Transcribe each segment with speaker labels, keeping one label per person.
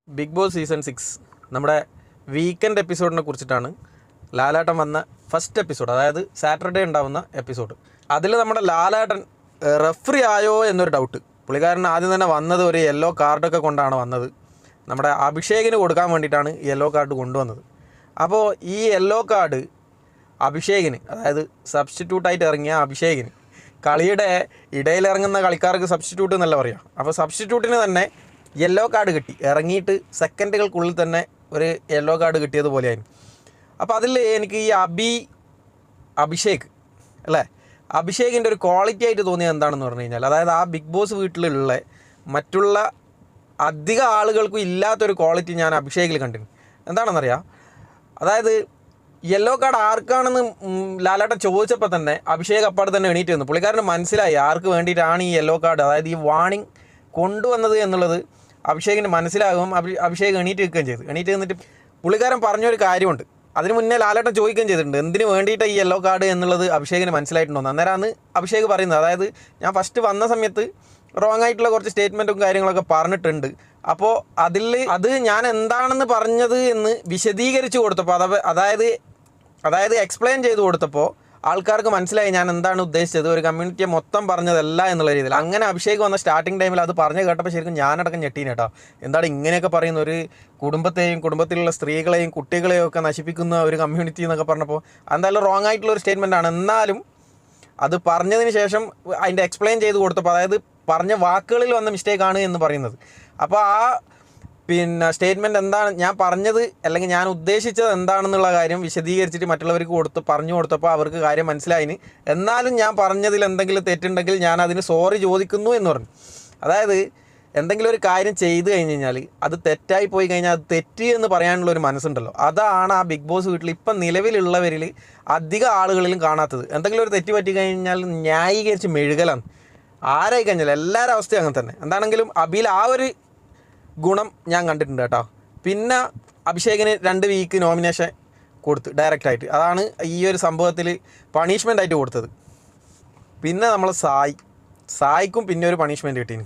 Speaker 1: Big boss season 6 നമ്മുടെ weekend എപ്പിസോഡിനെ കുറിച്ചിട്ടാണ് ലാലേട്ടൻ വന്ന ഫസ്റ്റ് എപ്പിസോഡ്, അതായത് സാറ്റർഡേ ഉണ്ടാവുന്ന എപ്പിസോഡ്. അതിൽ നമ്മുടെ ലാലേട്ടൻ റെഫറി ആയോ എന്നൊരു ഡൗട്ട്. പുള്ളിക്കാരൻ ആദ്യം തന്നെ വന്നത് ഒരു യെല്ലോ കാർഡൊക്കെ കൊണ്ടാണ് വന്നത്. നമ്മുടെ അഭിഷേകിന് കൊടുക്കാൻ വേണ്ടിയിട്ടാണ് യെല്ലോ കാർഡ് കൊണ്ടുവന്നത്. അപ്പോൾ ഈ യെല്ലോ കാർഡ് അഭിഷേകിന്, അതായത് സബ്സ്റ്റിറ്റ്യൂട്ടായിട്ട് ഇറങ്ങിയ അഭിഷേകിന്, കളിയുടെ ഇടയിലിറങ്ങുന്ന കളിക്കാർക്ക് സബ്സ്റ്റിറ്റ്യൂട്ട് എന്നല്ല പറയുക. അപ്പോൾ സബ്സ്റ്റിറ്റ്യൂട്ടിന് തന്നെ യെല്ലോ കാർഡ് കിട്ടി, ഇറങ്ങിയിട്ട് സെക്കൻഡുകൾക്കുള്ളിൽ തന്നെ ഒരു യെല്ലോ കാർഡ് കിട്ടിയതുപോലെയായിരുന്നു. അപ്പോൾ അതിൽ എനിക്ക് ഈ അഭിഷേക് അല്ലേ, അഭിഷേകിൻ്റെ ഒരു ക്വാളിറ്റി ആയിട്ട് തോന്നിയത് എന്താണെന്ന് പറഞ്ഞു കഴിഞ്ഞാൽ, അതായത് ആ ബിഗ് ബോസ് വീട്ടിലുള്ള മറ്റുള്ള അധിക ആളുകൾക്കും ഇല്ലാത്തൊരു ക്വാളിറ്റി ഞാൻ അഭിഷേകിൽ കണ്ടിരുന്നു. എന്താണെന്നറിയാം, അതായത് യെല്ലോ കാർഡ് ആർക്കാണെന്ന് ലാലേട്ടൻ ചോദിച്ചപ്പോൾ തന്നെ അഭിഷേക് അപ്പാട് തന്നെ എണീറ്റ് വന്നു. പുള്ളിക്കാരന് മനസ്സിലായി ആർക്ക് വേണ്ടിയിട്ടാണ് ഈ യെല്ലോ കാർഡ്, അതായത് ഈ വാർണിംഗ് കൊണ്ടുവന്നത് എന്നുള്ളത് അഭിഷേകിന് മനസ്സിലാകും. അഭിഷേക് എണീറ്റ് നിൽക്കുകയും ചെയ്തു. എണീറ്റ് നിന്നിട്ട് പുള്ളിക്കാരൻ പറഞ്ഞൊരു കാര്യമുണ്ട്. അതിന് മുന്നേ ലാലേട്ടൻ ചോദിക്കുകയും ചെയ്തിട്ടുണ്ട്, എന്തിന് വേണ്ടിയിട്ട് ഈ യെല്ലോ കാർഡ് എന്നുള്ളത് അഭിഷേകിന് മനസ്സിലായിട്ടുണ്ടോ. അന്നേരമാണ് അഭിഷേക് പറയുന്നത്, അതായത് ഞാൻ ഫസ്റ്റ് വന്ന സമയത്ത് റോങ് ആയിട്ടുള്ള കുറച്ച് സ്റ്റേറ്റ്മെൻറ്റും കാര്യങ്ങളൊക്കെ പറഞ്ഞിട്ടുണ്ട്. അപ്പോൾ അത് ഞാൻ എന്താണെന്ന് പറഞ്ഞത് എന്ന് വിശദീകരിച്ച് കൊടുത്തപ്പോൾ, അതായത് എക്സ്പ്ലെയിൻ ചെയ്ത് കൊടുത്തപ്പോൾ ആൾക്കാർക്ക് മനസ്സിലായി ഞാൻ എന്താണ് ഉദ്ദേശിച്ചത്, ഒരു കമ്മ്യൂണിറ്റിയെ മൊത്തം പറഞ്ഞതല്ല എന്നുള്ള രീതിയിൽ. അങ്ങനെ അഭിഷേക് വന്ന സ്റ്റാർട്ടിങ് ടൈമിൽ അത് പറഞ്ഞു കേട്ടപ്പോൾ ശരിക്കും ഞാനടക്കം ഞെട്ടീന് കേട്ടോ. എന്താണ് ഇങ്ങനെയൊക്കെ പറയുന്ന ഒരു കുടുംബത്തെയും കുടുംബത്തിലുള്ള സ്ത്രീകളെയും കുട്ടികളെയും ഒക്കെ നശിപ്പിക്കുന്ന ഒരു കമ്മ്യൂണിറ്റി എന്നൊക്കെ പറഞ്ഞപ്പോൾ എന്തായാലും റോങ് ആയിട്ടുള്ള ഒരു സ്റ്റേറ്റ്മെൻറ്റാണ്. എന്നാലും അത് പറഞ്ഞതിന് ശേഷം അതിൻ്റെ എക്സ്പ്ലെയിൻ ചെയ്ത് കൊടുത്തപ്പോൾ, അതായത് പറഞ്ഞ വാക്കുകളിൽ വന്ന മിസ്റ്റേക്കാണ് എന്ന് പറയുന്നത്. അപ്പോൾ ആ സ്റ്റേറ്റ്മെൻറ്റ് എന്താണ്, ഞാൻ പറഞ്ഞത് അല്ലെങ്കിൽ ഞാൻ ഉദ്ദേശിച്ചത് എന്താണെന്നുള്ള കാര്യം വിശദീകരിച്ചിട്ട് മറ്റുള്ളവർക്ക് പറഞ്ഞു കൊടുത്തപ്പോൾ അവർക്ക് കാര്യം മനസ്സിലായിന്. എന്നാലും ഞാൻ പറഞ്ഞതിൽ എന്തെങ്കിലും തെറ്റുണ്ടെങ്കിൽ ഞാൻ അതിന് സോറി ചോദിക്കുന്നു എന്ന് പറഞ്ഞു. അതായത് എന്തെങ്കിലും ഒരു കാര്യം ചെയ്തു കഴിഞ്ഞ് കഴിഞ്ഞാൽ അത് തെറ്റായി പോയി കഴിഞ്ഞാൽ അത് തെറ്റ് എന്ന് പറയാനുള്ളൊരു മനസ്സുണ്ടല്ലോ, അതാണ് ആ ബിഗ് ബോസ് വീട്ടിൽ ഇപ്പം നിലവിലുള്ളവരിൽ അധിക ആളുകളിലും കാണാത്തത്. എന്തെങ്കിലും ഒരു തെറ്റ് പറ്റി കഴിഞ്ഞാൽ ന്യായീകരിച്ച് മെഴുകലാണ്. ആരായി കഴിഞ്ഞാൽ എല്ലാവരുടെ അവസ്ഥയും അങ്ങനെ തന്നെ. എന്താണെങ്കിലും അബിയിൽ ആ ഒരു ഗുണം ഞാൻ കണ്ടിട്ടുണ്ട് കേട്ടോ. പിന്നെ അഭിഷേകിന് 2 വീക്ക് നോമിനേഷൻ കൊടുത്തു ഡയറക്റ്റായിട്ട്. അതാണ് ഈ ഒരു സംഭവത്തിൽ പണിഷ്മെൻ്റ് ആയിട്ട് കൊടുത്തത്. പിന്നെ നമ്മൾ സായിക്കും പിന്നെ ഒരു പണിഷ്മെൻറ്റ് കിട്ടീന്.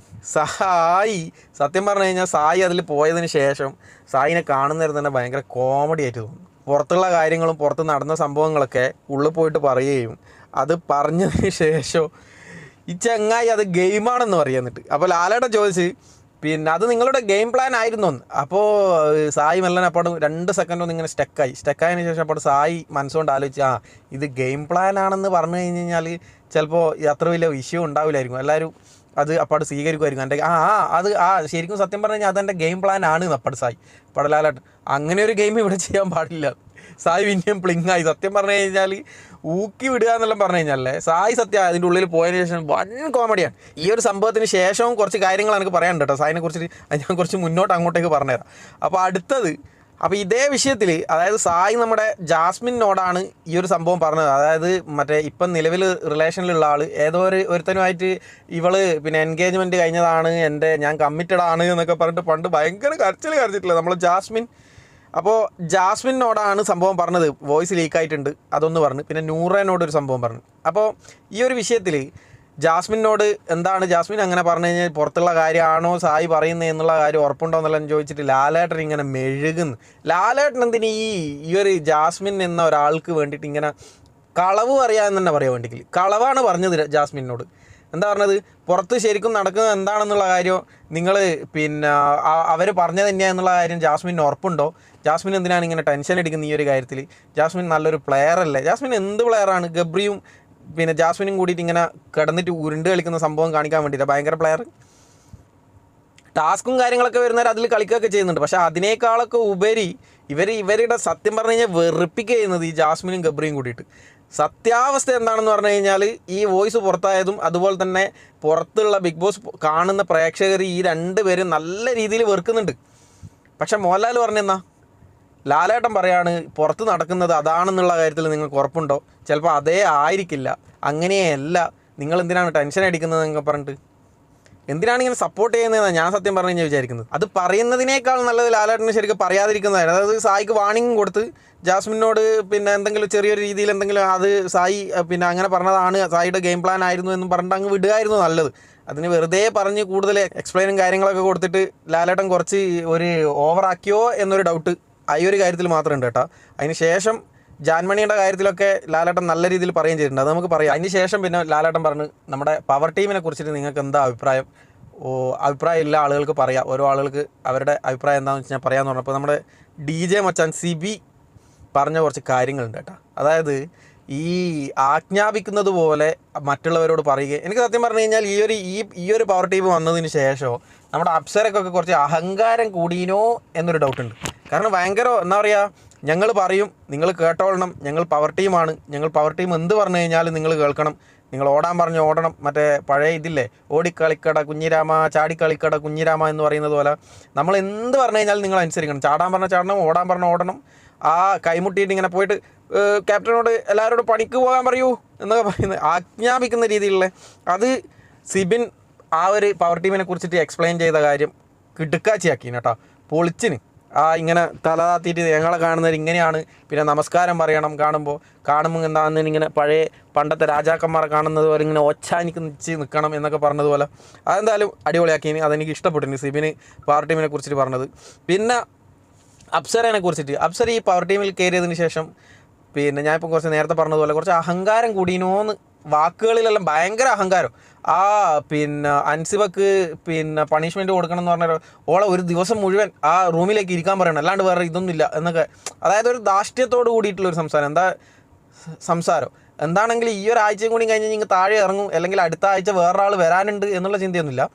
Speaker 1: സത്യം പറഞ്ഞു കഴിഞ്ഞാൽ സായി അതിൽ പോയതിന് ശേഷം സായിനെ കാണുന്നേരം തന്നെ ഭയങ്കര കോമഡി ആയിട്ട് തോന്നും. പുറത്തുള്ള കാര്യങ്ങളും പുറത്ത് നടന്ന സംഭവങ്ങളൊക്കെ ഉള്ളിൽ പോയിട്ട് പറയുകയും അത് പറഞ്ഞതിന് ശേഷം ഈ ചങ്ങായി അത് ഗെയിമാണെന്ന് പറയുന്നിട്ട്. അപ്പോൾ ലാലേട്ടൻ ചോദിച്ച്, പിന്നെ അത് നിങ്ങളുടെ ഗെയിം പ്ലാൻ ആയിരുന്നു എന്ന്. അപ്പോൾ സായി മെല്ലൻ അപ്പോഴും 2 സെക്കൻഡ് ഒന്ന് ഇങ്ങനെ സ്റ്റക്കായതിനു ശേഷം അപ്പോൾ സായി മനസ്സുകൊണ്ട് ആലോചിച്ച്, ഇത് ഗെയിം പ്ലാൻ ആണെന്ന് പറഞ്ഞു കഴിഞ്ഞ് കഴിഞ്ഞാൽ ചിലപ്പോൾ അത്ര വലിയ ഇഷ്യൂ ഉണ്ടാവില്ലായിരിക്കും, എല്ലാവരും അത് അപ്പാട് സ്വീകരിക്കുമായിരിക്കും. എൻ്റെ അത് ശരിക്കും സത്യം പറഞ്ഞു കഴിഞ്ഞാൽ അതെൻ്റെ ഗെയിം പ്ലാൻ ആണ് അപ്പാട് സായി പടലാലാട്ട്. അങ്ങനെ ഒരു ഗെയിം ഇവിടെ ചെയ്യാൻ പാടില്ല. സായി പിന്നെയും പ്ലിങ്ങായി. സത്യം പറഞ്ഞു കഴിഞ്ഞാൽ ഊക്കി വിടുക എന്നെല്ലാം പറഞ്ഞു കഴിഞ്ഞാലേ സായി സത്യം അതിൻ്റെ ഉള്ളിൽ പോയതിന് ശേഷം വൻ കോമഡിയാണ്. ഈ ഒരു സംഭവത്തിന് ശേഷവും കുറച്ച് കാര്യങ്ങൾ എനിക്ക് പറയാനുണ്ട് കേട്ടോ സായിനെ കുറിച്ചിട്ട്. ഞാൻ കുറച്ച് മുന്നോട്ട് അങ്ങോട്ടേക്ക് പറഞ്ഞുതരാം. അപ്പോൾ ഇതേ വിഷയത്തിൽ, അതായത് സായി നമ്മുടെ ജാസ്മിനോടാണ് ഈ ഒരു സംഭവം പറഞ്ഞത്. അതായത് മറ്റേ ഇപ്പം നിലവിൽ റിലേഷനിലുള്ള ആൾ ഏതോ ഒരുത്തനുമായിട്ട് ഇവള് എൻഗേജ്മെൻറ്റ് കഴിഞ്ഞതാണ്, ഞാൻ കമ്മിറ്റഡ് ആണ് എന്നൊക്കെ പറഞ്ഞിട്ട് പണ്ട് ഭയങ്കര കരച്ചിട്ടില്ല നമ്മൾ ജാസ്മിൻ. അപ്പോൾ ജാസ്മിനോടാണ് സംഭവം പറഞ്ഞത്, വോയിസ് ലീക്കായിട്ടുണ്ട് അതൊന്ന് പറഞ്ഞു. പിന്നെ നൂറേനോടൊരു സംഭവം പറഞ്ഞു. അപ്പോൾ ഈ ഒരു വിഷയത്തിൽ ജാസ്മിനോട് എന്താണ് ജാസ്മിൻ അങ്ങനെ പറഞ്ഞു കഴിഞ്ഞാൽ പുറത്തുള്ള കാര്യമാണോ സായി പറയുന്നത് എന്നുള്ള കാര്യം ഉറപ്പുണ്ടോ എന്നെല്ലാം ചോദിച്ചിട്ട് ലാലേട്ടൻ ഇങ്ങനെ മെഴുകുന്നു. ലാലേട്ടൻ എന്തിന് ഈ ഒരു ജാസ്മിൻ എന്ന ഒരാൾക്ക് വേണ്ടിയിട്ട് ഇങ്ങനെ കളവ് പറയാമെന്ന് തന്നെ പറയാൻ വേണ്ടിക്കില്ല. കളവാണ് പറഞ്ഞത് ജാസ്മിനോട്. എന്താ പറഞ്ഞത്, പുറത്ത് ശരിക്കും നടക്കുന്നത് എന്താണെന്നുള്ള കാര്യം നിങ്ങൾ അവർ പറഞ്ഞത് തന്നെയാണെന്നുള്ള കാര്യം ജാസ്മിന് ഉറപ്പുണ്ടോ? ജാസ്മിൻ എന്തിനാണ് ഇങ്ങനെ ടെൻഷൻ അടിക്കുന്നത് ഈ ഒരു കാര്യത്തിൽ? ജാസ്മിൻ നല്ലൊരു പ്ലെയർ അല്ലേ? ജാസ്മിൻ എന്ത് പ്ലെയറാണ്? ഗബ്രിയും ജാസ്മിനും കൂടിയിട്ട് ഇങ്ങനെ കിടന്നിട്ട് ഉരുണ്ട് കളിക്കുന്ന സംഭവം കാണിക്കാൻ വേണ്ടിയിട്ടാണ്. ഭയങ്കര പ്ലെയർ. ടാസ്കും കാര്യങ്ങളൊക്കെ വരുന്നവർ അതിൽ കളിക്കുകയൊക്കെ ചെയ്യുന്നുണ്ട്. പക്ഷേ അതിനേക്കാളൊക്കെ ഉപരി ഇവരുടെ സത്യം പറഞ്ഞു കഴിഞ്ഞാൽ വെറുപ്പിക്കുക ചെയ്യുന്നത് ഈ ജാസ്മിനും ഗബ്രിയും കൂടിയിട്ട്. സത്യാവസ്ഥ എന്താണെന്ന് പറഞ്ഞു കഴിഞ്ഞാൽ ഈ വോയിസ് പുറത്തായതും അതുപോലെ തന്നെ പുറത്തുള്ള ബിഗ് ബോസ് കാണുന്ന പ്രേക്ഷകർ ഈ 2 പേരും നല്ല രീതിയിൽ വെറുക്കുന്നുണ്ട്. പക്ഷെ മോഹൻലാൽ പറഞ്ഞെന്നാ, ലാലേട്ടൻ പറയാണ് പുറത്ത് നടക്കുന്നത് അതാണെന്നുള്ള കാര്യത്തിൽ നിങ്ങൾക്ക് ഉറപ്പുണ്ടോ? ചിലപ്പോൾ അതേ ആയിരിക്കില്ല, അങ്ങനെയല്ല, നിങ്ങൾ എന്തിനാണ് ടെൻഷൻ അടിക്കുന്നത് എന്നൊക്കെ പറഞ്ഞിട്ട് എന്തിനാണ് ഇങ്ങനെ സപ്പോർട്ട് ചെയ്യുന്നതെന്നാണ് ഞാൻ സത്യം പറഞ്ഞു കഴിഞ്ഞാൽ വിചാരിക്കുന്നത്. അത് പറയുന്നതിനേക്കാൾ നല്ലത് ലാലേട്ടന് ശരിക്കും പറയാതിരിക്കുന്നതായിരുന്നു. അതായത് സായിക്ക് വാർണിംഗ് കൊടുത്ത് ജാസ്മിനോട് പിന്നെ എന്തെങ്കിലും ചെറിയൊരു രീതിയിൽ എന്തെങ്കിലും അത് സായി പിന്നെ അങ്ങനെ പറഞ്ഞതാണ്, സായിയുടെ ഗെയിം പ്ലാൻ ആയിരുന്നു എന്നും പറഞ്ഞിട്ട് അങ്ങ് വിടുകയായിരുന്നു നല്ലത്. അതിന് വെറുതെ പറഞ്ഞ് കൂടുതൽ എക്സ്പ്ലെയിനും കാര്യങ്ങളൊക്കെ കൊടുത്തിട്ട് ലാലേട്ടൻ കുറച്ച് ഒരു ഓവറാക്കിയോ എന്നൊരു ഡൗട്ട് ഈ ഒരു കാര്യത്തിൽ മാത്രമുണ്ട് കേട്ടോ. അതിന് ശേഷം ജാൻമണിയുടെ കാര്യത്തിലൊക്കെ ലാലേട്ടൻ നല്ല രീതിയിൽ പറയുകയും ചെയ്തിട്ടുണ്ട്, അത് നമുക്ക് പറയാം. അതിന് ശേഷം പിന്നെ ലാലേട്ടൻ പറഞ്ഞ് നമ്മുടെ പവർ ടീമിനെ കുറിച്ചിട്ട് നിങ്ങൾക്ക് എന്താ അഭിപ്രായം, അഭിപ്രായം ഇല്ല ആളുകൾക്ക് പറയാം, ഓരോ ആളുകൾക്ക് അവരുടെ അഭിപ്രായം എന്താണെന്ന് വെച്ച് ഞാൻ പറയാമെന്ന് പറഞ്ഞപ്പോൾ നമ്മുടെ DJ മച്ചാൻ സിബി പറഞ്ഞ കുറച്ച് കാര്യങ്ങളുണ്ട് കേട്ടോ. അതായത് ഈ ആജ്ഞാപിക്കുന്നത് പോലെ മറ്റുള്ളവരോട് പറയുക. എനിക്ക് സത്യം പറഞ്ഞു കഴിഞ്ഞാൽ ഈ ഒരു പവർ ടീം വന്നതിന് ശേഷം നമ്മുടെ അപ്സരക്കൊക്കെ കുറച്ച് അഹങ്കാരം കൂടിയിനോ എന്നൊരു ഡൗട്ടുണ്ട്. കാരണം ഭയങ്കര എന്താ പറയുക, ഞങ്ങൾ പറയും നിങ്ങൾ കേട്ടോളണം, ഞങ്ങൾ പവർ ടീമാണ്, ഞങ്ങൾ പവർ ടീം എന്ത് പറഞ്ഞു കഴിഞ്ഞാലും നിങ്ങൾ കേൾക്കണം, നിങ്ങൾ ഓടാൻ പറഞ്ഞ് ഓടണം. മറ്റേ പഴയ ഇതില്ലേ, ഓടിക്കളിക്കട കുഞ്ഞിരാമ ചാടിക്കളിക്കട കുഞ്ഞിരാമ എന്ന് പറയുന്നത് പോലെ നമ്മൾ എന്ത് പറഞ്ഞു കഴിഞ്ഞാലും നിങ്ങൾ അനുസരിക്കണം. ചാടാൻ പറഞ്ഞാൽ ചാടണം, ഓടാൻ പറഞ്ഞാൽ ഓടണം. ആ കൈമുട്ടിയിട്ട് ഇങ്ങനെ പോയിട്ട് ക്യാപ്റ്റനോട് എല്ലാവരോടും പണിക്ക് പോകാൻ പറയൂ എന്നൊക്കെ പറയുന്നത് ആജ്ഞാപിക്കുന്ന രീതിയിലുള്ള അത് സിബിൻ ആ ഒരു പവർ ടീമിനെ കുറിച്ചിട്ട് എക്സ്പ്ലെയിൻ ചെയ്ത കാര്യം കിടുക്കാച്ചിയാക്കി കേട്ടോ, പൊളിച്ചിന്. ഇങ്ങനെ തല താത്തിയിട്ട് ഞങ്ങളെ കാണുന്നവർ ഇങ്ങനെയാണ്, പിന്നെ നമസ്കാരം പറയണം, കാണുമ്പോൾ എന്താണെന്ന് ഇങ്ങനെ പഴയ പണ്ടത്തെ രാജാക്കന്മാരെ കാണുന്നത് പോലെ ഇങ്ങനെ ഒച്ചാനിക്ക് നിൽക്കണം എന്നൊക്കെ പറഞ്ഞതുപോലെ അതെന്തായാലും അടിപൊളിയാക്കിന്. അതെനിക്ക് ഇഷ്ടപ്പെട്ടിന് സിബിന് പവർ ടീമിനെ കുറിച്ചിട്ട് പറഞ്ഞത്. പിന്നെ അപ്സരനെ കുറിച്ചിട്ട്, അപ്സര ഈ പവർ ടീമിൽ കയറിയതിന് ശേഷം പിന്നെ ഞാനിപ്പോൾ കുറച്ച് നേരത്തെ പറഞ്ഞതുപോലെ കുറച്ച് അഹങ്കാരം കൂടിനോന്ന്, വാക്കുകളിലെല്ലാം ഭയങ്കര അഹങ്കാരം. പിന്നെ അൻസിബക്ക് പിന്നെ പണിഷ്മെൻറ്റ് കൊടുക്കണം എന്ന് പറഞ്ഞാൽ ഓളെ ഒരു ദിവസം മുഴുവൻ ആ റൂമിലേക്ക് ഇരിക്കാൻ പറയണം, അല്ലാണ്ട് വേറെ ഇതൊന്നുമില്ല എന്നൊക്കെ. അതായത് ഒരു ധാർഷ്ട്യത്തോട് കൂടിയിട്ടുള്ളൊരു സംസാരം എന്താണെങ്കിൽ ഈ ഒരാഴ്ചയും കൂടി കഴിഞ്ഞ് നിങ്ങൾ താഴെ ഇറങ്ങും, അല്ലെങ്കിൽ അടുത്ത ആഴ്ച വേറൊരാൾ വരാനുണ്ട് എന്നുള്ള ചിന്തയൊന്നുമില്ല.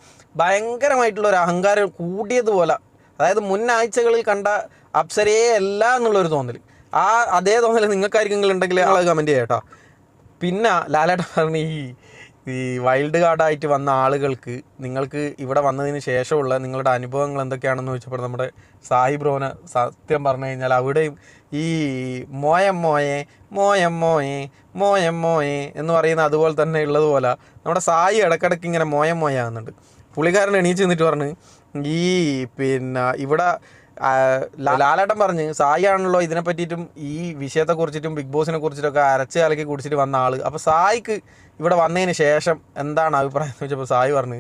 Speaker 1: ഭയങ്കരമായിട്ടുള്ളൊരു അഹങ്കാരം കൂടിയതുപോലെ, അതായത് മുന്നാഴ്ചകളിൽ കണ്ട അപ്സരയെ അല്ല എന്നുള്ളൊരു തോന്നൽ. അതേ തോന്നൽ നിങ്ങൾക്കായിരിക്കും ഉണ്ടെങ്കിൽ ആളെ കമൻറ്റ് ചെയ്യാം കേട്ടോ. പിന്നെ ലാലേട്ടൻ പറഞ്ഞ ഈ വൈൽഡ് കാർഡായിട്ട് വന്ന ആളുകൾക്ക് നിങ്ങൾക്ക് ഇവിടെ വന്നതിന് ശേഷമുള്ള നിങ്ങളുടെ അനുഭവങ്ങൾ എന്തൊക്കെയാണെന്ന് ചോദിച്ചപ്പോൾ നമ്മുടെ സായി ബ്രോനെ സത്യം പറഞ്ഞു കഴിഞ്ഞാൽ അവിടെയും ഈ മോയം മോയെ എന്ന് പറയുന്ന അതുപോലെ തന്നെ ഉള്ളതുപോലെ നമ്മുടെ സായി ഇടക്കിടയ്ക്ക് ഇങ്ങനെ മോയം ആകുന്നുണ്ട്. പുള്ളിക്കാരൻ എണീച്ച് നിന്നിട്ട് പറഞ്ഞ് ഈ പിന്നെ ഇവിടെ ലാലേട്ടൻ പറഞ്ഞ് സായി ആണല്ലോ ഇതിനെ പറ്റിയിട്ടും ഈ വിഷയത്തെക്കുറിച്ചിട്ടും ബിഗ് ബോസിനെ കുറിച്ചിട്ടൊക്കെ അരച്ച് കലക്കി കുടിച്ചിട്ട് വന്ന ആൾ. അപ്പോൾ സായിക്ക് ഇവിടെ വന്നതിന് ശേഷം എന്താണ് അഭിപ്രായം എന്ന് വെച്ചപ്പോൾ സായി പറഞ്ഞ്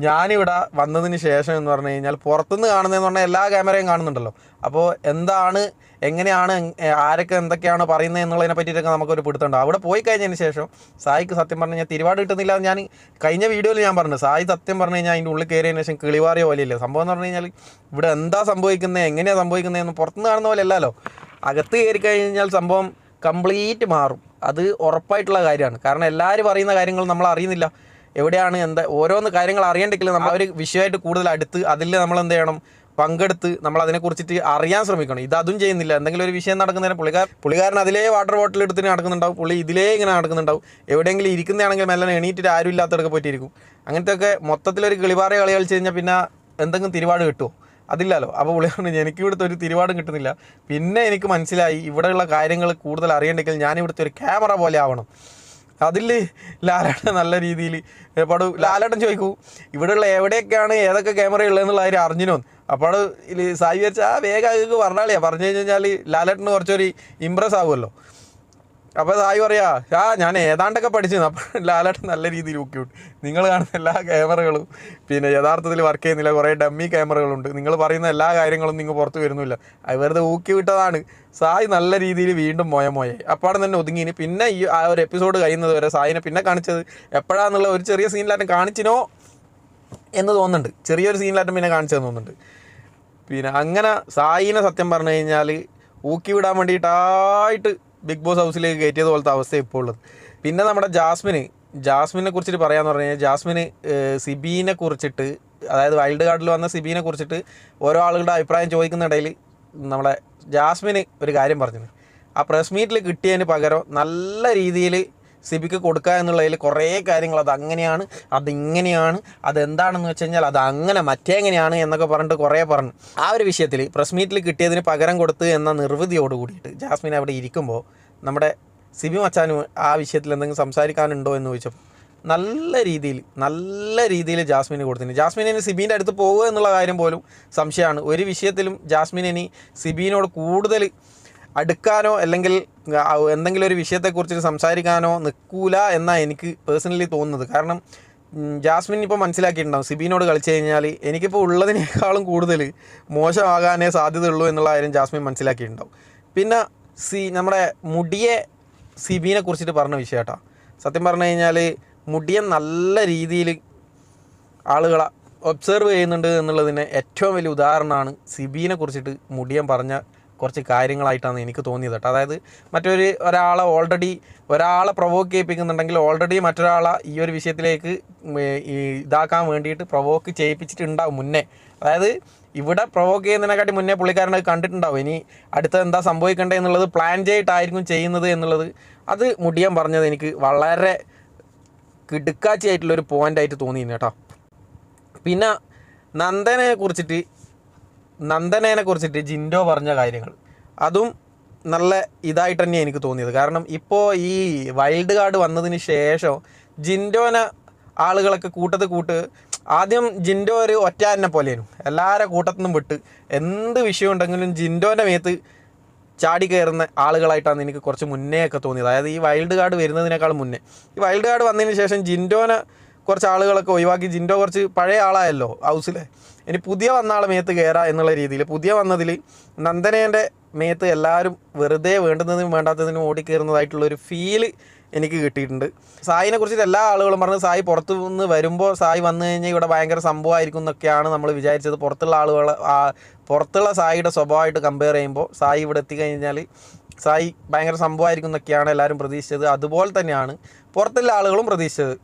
Speaker 1: ഞാനിവിടെ വന്നതിന് ശേഷം എന്ന് പറഞ്ഞു കഴിഞ്ഞാൽ പുറത്തുനിന്ന് കാണുന്നതെന്ന് പറഞ്ഞാൽ എല്ലാ ക്യാമറയും കാണുന്നുണ്ടല്ലോ, അപ്പോൾ എന്താണ് എങ്ങനെയാണ് ആരൊക്കെ എന്തൊക്കെയാണ് പറയുന്നത് എന്നുള്ളതിനെ പറ്റിയിട്ടൊക്കെ നമുക്കൊരു പിടുത്തമുണ്ട്. അവിടെ പോയി കഴിഞ്ഞതിന് ശേഷം സായിക്ക് സത്യം പറഞ്ഞു കഴിഞ്ഞാൽ തിരുവാട് കിട്ടുന്നില്ല. ഞാൻ കഴിഞ്ഞ വീഡിയോയിൽ ഞാൻ പറഞ്ഞു സായി സത്യം പറഞ്ഞു കഴിഞ്ഞാൽ അതിൻ്റെ ഉള്ളിൽ കയറിയതിന് ശേഷം കിളിവാറിയ പോലെയല്ലേ സംഭവം എന്ന് പറഞ്ഞു കഴിഞ്ഞാൽ ഇവിടെ എന്താ സംഭവിക്കുന്നത് എങ്ങനെയാണ് സംഭവിക്കുന്നതെന്ന് പുറത്തുനിന്ന് കാണുന്ന പോലെ അല്ലല്ലോ. അകത്ത് കയറി കഴിഞ്ഞാൽ സംഭവം കംപ്ലീറ്റ് മാറും, അത് ഉറപ്പായിട്ടുള്ള കാര്യമാണ്. കാരണം എല്ലാവരും പറയുന്ന കാര്യങ്ങൾ നമ്മൾ അറിയുന്നില്ല, എവിടെയാണ് എന്താ ഓരോന്ന് കാര്യങ്ങൾ അറിയണ്ടെങ്കിൽ നമ്മൾ ഒരു വിഷയമായിട്ട് കൂടുതൽ അടുത്ത് അതിൽ നമ്മൾ എന്ത് ചെയ്യണം, പങ്കെടുത്ത് നമ്മൾ അതിനെക്കുറിച്ചിട്ട് അറിയാൻ ശ്രമിക്കണം. ഇതും ചെയ്യുന്നില്ല. എന്തെങ്കിലും ഒരു വിഷയം നടക്കുന്നതിന് പുള്ളിക്കാരൻ അതിലേ വാട്ടർ ബോട്ടിൽ എടുത്തിട്ട് നടക്കുന്നുണ്ടാവും, പുള്ളി ഇതിലേ ഇങ്ങനെ നടക്കുന്നുണ്ടാവും. എവിടെയെങ്കിലും ഇരിക്കുന്നതാണെങ്കിൽ മെല്ലെ എണീറ്റിട്ട് ആരും ഇല്ലാത്തടക്കെ പോയിട്ടിരിക്കും. അങ്ങനത്തെയൊക്കെ മൊത്തത്തിലൊരു കിളിപാറ കളി കളിച്ച് കഴിഞ്ഞാൽ പിന്നെ എന്തെങ്കിലും തിരുവാട് കിട്ടുമോ? അതില്ലല്ലോ. അപ്പോൾ പുള്ളി പറഞ്ഞു എനിക്ക് ഇവിടുത്തെ ഒരു തിരുവാടും കിട്ടുന്നില്ല. പിന്നെ എനിക്ക് മനസ്സിലായി ഇവിടെയുള്ള കാര്യങ്ങൾ കൂടുതൽ അറിയണ്ടെങ്കിൽ ഞാനിവിടുത്തെ ഒരു ക്യാമറ പോലെ ആവണം. അതിൽ ലാലേട്ടൻ നല്ല രീതിയിൽ ലാലേട്ടൻ ചോദിക്കൂ ഇവിടെയുള്ള എവിടെയൊക്കെയാണ് ഏതൊക്കെ ക്യാമറ ഉള്ളതെന്നുള്ള കാര്യം അറിഞ്ഞിനോ. അപ്പോൾ സായി വിചാരിച്ചാൽ വേഗം പറഞ്ഞാളിയാ പറഞ്ഞു കഴിഞ്ഞാൽ ലാലേട്ടന് കുറച്ചൊരു ഇമ്പ്രസ് ആകുമല്ലോ. അപ്പോൾ സായി പറയാ ഞാൻ ഏതാണ്ടൊക്കെ പഠിച്ചു. അപ്പോൾ ലാലേട്ടൻ നല്ല രീതിയിൽ ഊക്കി വിട്ടു. നിങ്ങൾ കാണുന്ന എല്ലാ ക്യാമറകളും പിന്നെ യഥാർത്ഥത്തിൽ വർക്ക് ചെയ്യുന്നില്ല, കുറേ ഡമ്മി ക്യാമറകളുണ്ട്, നിങ്ങൾ പറയുന്ന എല്ലാ കാര്യങ്ങളും നിങ്ങൾ പുറത്ത് വരുന്നില്ല, അത് വെറുതെ ഊക്കി വിട്ടതാണ്. സായി നല്ല രീതിയിൽ വീണ്ടും മോയെ അപ്പാടെ തന്നെ ഒതുങ്ങിന്. പിന്നെ ഈ ആ ഒരു എപ്പിസോഡ് കഴിയുന്നത് വരെ സായിനെ പിന്നെ കാണിച്ചത് എപ്പോഴാന്നുള്ള ഒരു ചെറിയ സീനിലാറ്റം കാണിച്ചിനോ എന്ന് തോന്നുന്നുണ്ട്, ചെറിയൊരു സീനിലാറ്റം പിന്നെ കാണിച്ചതെന്ന് തോന്നുന്നുണ്ട്. പിന്നെ അങ്ങനെ സായിനെ സത്യം പറഞ്ഞു കഴിഞ്ഞാൽ ഊക്കി വിടാൻ വേണ്ടിയിട്ടായിട്ട് ബിഗ് ബോസ് ഹൗസിലേക്ക് കയറ്റിയത് പോലത്തെ അവസ്ഥ ഇപ്പോൾ ഉള്ളത്. പിന്നെ നമ്മുടെ ജാസ്മിനെ കുറിച്ചിട്ട് പറയാമെന്ന് പറഞ്ഞു കഴിഞ്ഞാൽ ജാസ്മിന് സിബീനെ കുറിച്ചിട്ട്, അതായത് വൈൽഡ് കാർഡിൽ വന്ന സിബീനെ കുറിച്ചിട്ട് ഓരോ ആളുകളുടെ അഭിപ്രായം ചോദിക്കുന്നിടയിൽ നമ്മുടെ ജാസ്മിന് ഒരു കാര്യം പറഞ്ഞു. ആ പ്രസ് മീറ്റിൽ കിട്ടിയതിന് പകരം നല്ല രീതിയിൽ സിബിക്ക് കൊടുക്കുക എന്നുള്ളതിൽ കുറേ കാര്യങ്ങൾ അതങ്ങനെയാണ് അതിങ്ങനെയാണ് അതെന്താണെന്ന് വെച്ച് കഴിഞ്ഞാൽ അതങ്ങനെ മറ്റേങ്ങനെയാണ് എന്നൊക്കെ പറഞ്ഞിട്ട് കുറേ പറഞ്ഞു. ആ ഒരു വിഷയത്തിൽ പ്രസ് മീറ്റിൽ കിട്ടിയതിന് പകരം കൊടുത്ത് എന്ന നിർവൃതിയോട് കൂടിയിട്ട് ജാസ്മിൻ അവിടെ ഇരിക്കുമ്പോൾ നമ്മുടെ സിബി മച്ചാനും ആ വിഷയത്തിൽ എന്തെങ്കിലും സംസാരിക്കാനുണ്ടോ എന്ന് ചോദിച്ചപ്പോൾ നല്ല രീതിയിൽ ജാസ്മിന് കൊടുത്തിന്. ജാസ്മിന് സിബീൻ്റെ അടുത്ത് പോകുക എന്നുള്ള കാര്യം പോലും സംശയമാണ്. ഒരു വിഷയത്തിലും ജാസ്മിൻ ഇനി സിബീനോട് കൂടുതൽ അടുക്കാനോ അല്ലെങ്കിൽ എന്തെങ്കിലും ഒരു വിഷയത്തെക്കുറിച്ച് സംസാരിക്കാനോ നിൽക്കൂല എന്നാണ് എനിക്ക് പേഴ്സണലി തോന്നുന്നത്. കാരണം ജാസ്മിൻ ഇപ്പോൾ മനസ്സിലാക്കിയിട്ടുണ്ടാവും സിബിനോട് കളിച്ചു കഴിഞ്ഞാൽ എനിക്കിപ്പോൾ ഉള്ളതിനേക്കാളും കൂടുതൽ മോശമാകാനേ സാധ്യതയുള്ളൂ എന്നുള്ള കാര്യം ജാസ്മിൻ മനസ്സിലാക്കിയിട്ടുണ്ടാവും. പിന്നെ നമ്മുടെ മുടിയെ സിബിനെ കുറിച്ചിട്ട് പറഞ്ഞ വിഷയം കേട്ടോ. സത്യം പറഞ്ഞു കഴിഞ്ഞാൽ മുടിയെ നല്ല രീതിയിൽ ആളുകളെ ഒബ്സർവ് ചെയ്യുന്നുണ്ട് എന്നുള്ളതിന് ഏറ്റവും വലിയ ഉദാഹരണമാണ് സിബിനെ കുറിച്ചിട്ട് മുടിയൻ പറഞ്ഞ കുറച്ച് കാര്യങ്ങളായിട്ടാണ് എനിക്ക് തോന്നിയത് കേട്ടോ. അതായത് ഒരാളെ പ്രൊവോക്ക് ചെയ്യിപ്പിക്കുന്നുണ്ടെങ്കിൽ ഓൾറെഡി മറ്റൊരാളെ ഈ ഒരു വിഷയത്തിലേക്ക് ഇതാക്കാൻ വേണ്ടിയിട്ട് പ്രൊവോക്ക് ചെയ്യിപ്പിച്ചിട്ടുണ്ടാവും മുന്നേ. അതായത് ഇവിടെ പ്രൊവോക്ക് ചെയ്യുന്നതിനെക്കാട്ടി മുന്നേ പുള്ളിക്കാരനത് കണ്ടിട്ടുണ്ടാവും. ഇനി അടുത്ത എന്താ സംഭവിക്കേണ്ടത് എന്നുള്ളത് പ്ലാൻ ചെയ്തിട്ടായിരിക്കും ചെയ്യുന്നത് എന്നുള്ളത് അത് മുടിയൻ പറഞ്ഞത് എനിക്ക് വളരെ കിടുക്കാച്ചിയായിട്ടുള്ളൊരു പോയിൻ്റായിട്ട് തോന്നിയിരുന്നു കേട്ടോ. പിന്നെ നന്ദനയെ കുറിച്ചിട്ട് ജിൻഡോ പറഞ്ഞ കാര്യങ്ങൾ അതും നല്ല ഇതായിട്ട് തന്നെയാണ് എനിക്ക് തോന്നിയത്. കാരണം ഇപ്പോൾ ഈ വൈൽഡ് കാർഡ് വന്നതിന് ശേഷം ജിൻഡോനെ ആളുകളൊക്കെ ആദ്യം ജിൻഡോ ഒരു ഒറ്റയാനെ പോലെയായിരുന്നു. എല്ലാവരുടെ കൂട്ടത്തിൽ നിന്നും വിട്ട് എന്ത് വിഷയം ഉണ്ടെങ്കിലും ജിൻഡോൻ്റെ മേത്ത് ചാടി കയറുന്ന ആളുകളായിട്ടാണ് എനിക്ക് കുറച്ച് മുന്നേ ഒക്കെ തോന്നിയത്. അതായത് ഈ വൈൽഡ് കാർഡ് വരുന്നതിനേക്കാൾ മുന്നേ. ഈ വൈൽഡ് കാർഡ് വന്നതിന് ശേഷം ജിൻഡോനെ കുറച്ച് ആളുകളൊക്കെ ഒഴിവാക്കി ജിൻഡോ കുറച്ച് പഴയ ആളായല്ലോ ഹൗസിലെ. ഇനി പുതിയ വന്ന ആളെ മേത്ത് കയറാം എന്നുള്ള രീതിയിൽ പുതിയ വന്നതിൽ നന്ദനേൻ്റെ മേത്ത് എല്ലാവരും വെറുതെ വേണ്ടുന്നതിനും വേണ്ടാത്തതിനും ഓടിക്കയറുന്നതായിട്ടുള്ളൊരു ഫീല് എനിക്ക് കിട്ടിയിട്ടുണ്ട്. സായിനെ കുറിച്ചിട്ട് എല്ലാ ആളുകളും പറഞ്ഞത് സായി പുറത്തു നിന്ന് വരുമ്പോൾ സായി വന്നു കഴിഞ്ഞാൽ ഇവിടെ ഭയങ്കര സംഭവമായിരിക്കും എന്നൊക്കെയാണ് നമ്മൾ വിചാരിച്ചത്. പുറത്തുള്ള സായിയുടെ സ്വഭാവമായിട്ട് കമ്പയർ ചെയ്യുമ്പോൾ സായി ഇവിടെ എത്തിക്കഴിഞ്ഞാൽ സായി ഭയങ്കര സംഭവമായിരിക്കും എന്നൊക്കെയാണ് എല്ലാവരും പ്രതീക്ഷിച്ചത്. അതുപോലെ തന്നെയാണ് പുറത്തുള്ള ആളുകളും പ്രതീക്ഷിച്ചത്.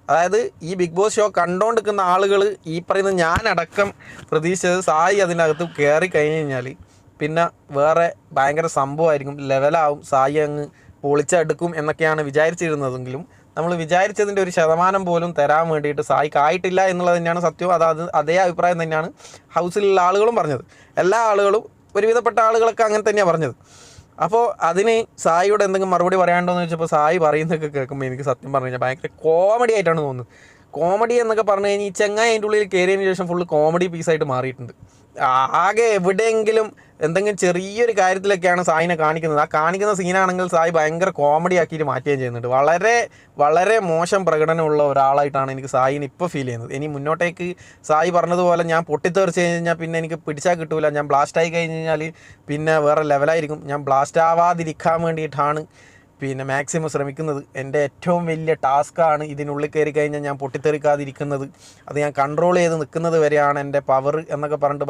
Speaker 1: അതായത് ഈ ബിഗ് ബോസ് ഷോ കണ്ടുകൊണ്ടിരിക്കുന്ന ആളുകൾ ഈ പറയുന്ന ഞാനടക്കം പ്രതീക്ഷിച്ചത് സായി അതിനകത്ത് കയറി കഴിഞ്ഞ് കഴിഞ്ഞാൽ പിന്നെ വേറെ ഭയങ്കര സംഭവമായിരിക്കും, ലെവലാവും, സായി അങ്ങ് പൊളിച്ചെടുക്കും എന്നൊക്കെയാണ് വിചാരിച്ചിരുന്നതെങ്കിലും നമ്മൾ വിചാരിച്ചതിൻ്റെ 1% പോലും തരാൻ വേണ്ടിയിട്ട് സായിക്ക് ആയിട്ടില്ല എന്നുള്ളത് തന്നെയാണ് സത്യം. അതേ അഭിപ്രായം തന്നെയാണ് ഹൗസിലുള്ള ആളുകളും പറഞ്ഞത്. എല്ലാ ആളുകളും ഒരുവിധപ്പെട്ട ആളുകളൊക്കെ അങ്ങനെ തന്നെയാണ് പറഞ്ഞത്. അപ്പോൾ അതിന് സായിയോട് എന്തെങ്കിലും മറുപടി പറയാണ്ടോ എന്ന് ചോദിച്ചപ്പോൾ സായി പറയുന്നതൊക്കെ കേൾക്കുമ്പോൾ എനിക്ക് സത്യം പറഞ്ഞു കഴിഞ്ഞാൽ ഭയങ്കര കോമഡി ആയിട്ടാണ് തോന്നുന്നത്. കോമഡി എന്നൊക്കെ പറഞ്ഞു കഴിഞ്ഞാൽ ഈ ചെങ്ങായി അതിൻ്റെ ഉള്ളിൽ കയറിയതിന് ശേഷം ഫുള്ള് കോമഡി പീസായിട്ട് മാറിയിട്ടുണ്ട്. ആകെ എവിടെയെങ്കിലും എന്തെങ്കിലും ചെറിയൊരു കാര്യത്തിലൊക്കെയാണ് സായിനെ കാണിക്കുന്നത്. ആ കാണിക്കുന്ന സീനാണെങ്കിൽ സായി ഭയങ്കര കോമഡി ആക്കിയിട്ട് മാറ്റുകയും ചെയ്യുന്നുണ്ട്. വളരെ വളരെ മോശം പ്രകടനമുള്ള ഒരാളായിട്ടാണ് എനിക്ക് സായിനെ ഇപ്പോൾ ഫീൽ ചെയ്യുന്നത്. ഇനി മുന്നോട്ടേക്ക് സായി പറഞ്ഞതുപോലെ ഞാൻ പൊട്ടിത്തെറിച്ച് കഴിഞ്ഞാൽ പിന്നെ എനിക്ക് പിടിച്ചാൽ കിട്ടൂല, ഞാൻ ബ്ലാസ്റ്റ് ആയി കഴിഞ്ഞ് കഴിഞ്ഞാൽ പിന്നെ വേറെ ലെവലായിരിക്കും. ഞാൻ ബ്ലാസ്റ്റ് ആവാതിരിക്കാൻ വേണ്ടിയിട്ടാണ് പിന്നെ മാക്സിമം ശ്രമിക്കുന്നത്. എൻ്റെ ഏറ്റവും വലിയ ടാസ്ക്കാണ് ഇതിനുള്ളിൽ കയറി കഴിഞ്ഞാൽ ഞാൻ പൊട്ടിത്തെറിക്കാതിരിക്കുന്നത്. അത് ഞാൻ കൺട്രോൾ ചെയ്ത് നിൽക്കുന്നത് വരെയാണ് എൻ്റെ പവർ എന്നൊക്കെ പറഞ്ഞിട്ട്